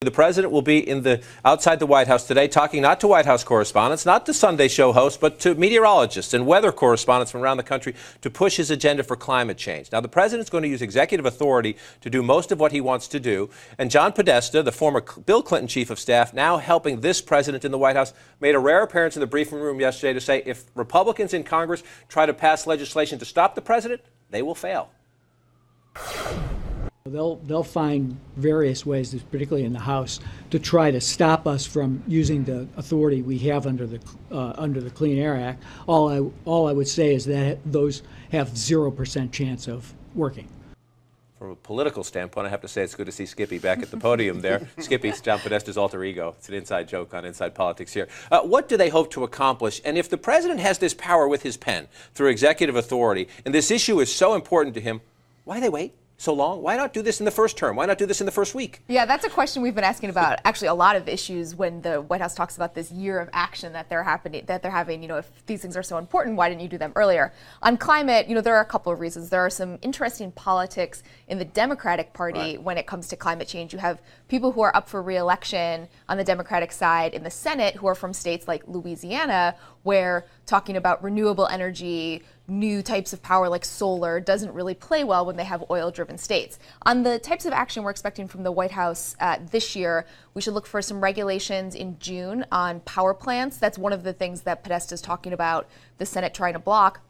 The president will be outside the White House today talking not to White House correspondents, not to Sunday show hosts, but to meteorologists and weather correspondents from around the country to push his agenda for climate change. Now, the president's going to use executive authority to do most of what he wants to do. And John Podesta, the former Bill Clinton chief of staff, now helping this president in the White House, made a rare appearance in the briefing room yesterday to say if Republicans in Congress try to pass legislation to stop the president, they will fail. They'll find various ways, particularly in the House, to try to stop us from using the authority we have under the Clean Air Act. All I would say is that those have 0% chance of working. From a political standpoint, I have to say it's good to see Skippy back at the podium there. Skippy's John Podesta's alter ego. It's an inside joke on Inside Politics here. What do they hope to accomplish? And if the president has this power with his pen through executive authority, and this issue is so important to him, why they wait so long? Why not do this in the first term? Why not do this in the first week? Yeah, that's a question we've been asking about actually a lot of issues when the White House talks about this year of action that they're having. You know, if these things are so important, why didn't you do them earlier? On climate, you know, there are a couple of reasons. There are some interesting politics in the Democratic Party when it comes to climate change. You have people who are up for re-election on the Democratic side in the Senate who are from states like Louisiana, where talking about renewable energy, new types of power like solar doesn't really play well when they have oil-driven states. On the types of action we're expecting from the White House this year, we should look for some regulations in June on power plants. That's one of the things that Podesta is talking about the Senate trying to block.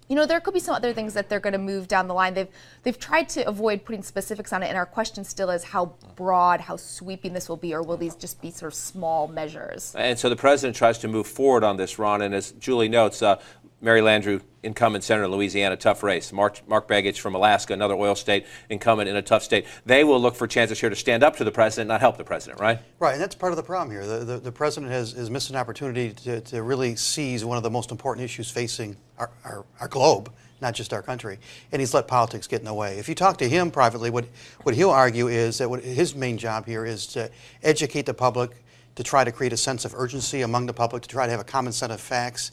You know, there could be some other things that they're going to move down the line. They've tried to avoid putting specifics on it, and our question still is how broad, how sweeping this will be, or will these just be sort of small measures? And so the president tries to move forward on this, Ron, and as Julie notes, Mary Landrieu, incumbent senator in Louisiana, tough race. Mark Begich from Alaska, another oil state, incumbent in a tough state. They will look for chances here to stand up to the president, not help the president, right? Right, and that's part of the problem here. The president has missed an opportunity to really seize one of the most important issues facing our globe, not just our country, and he's let politics get in the way. If you talk to him privately, what he'll argue is that his main job here is to educate the public, to try to create a sense of urgency among the public, to try to have a common set of facts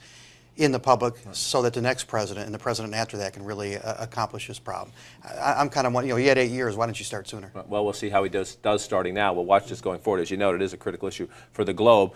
in the public so that the next president and the president after that can really accomplish this problem. I'm kind of, he had 8 years. Why don't you start sooner? Well, we'll see how he does starting now. We'll watch this going forward. As you noted, it is a critical issue for the globe.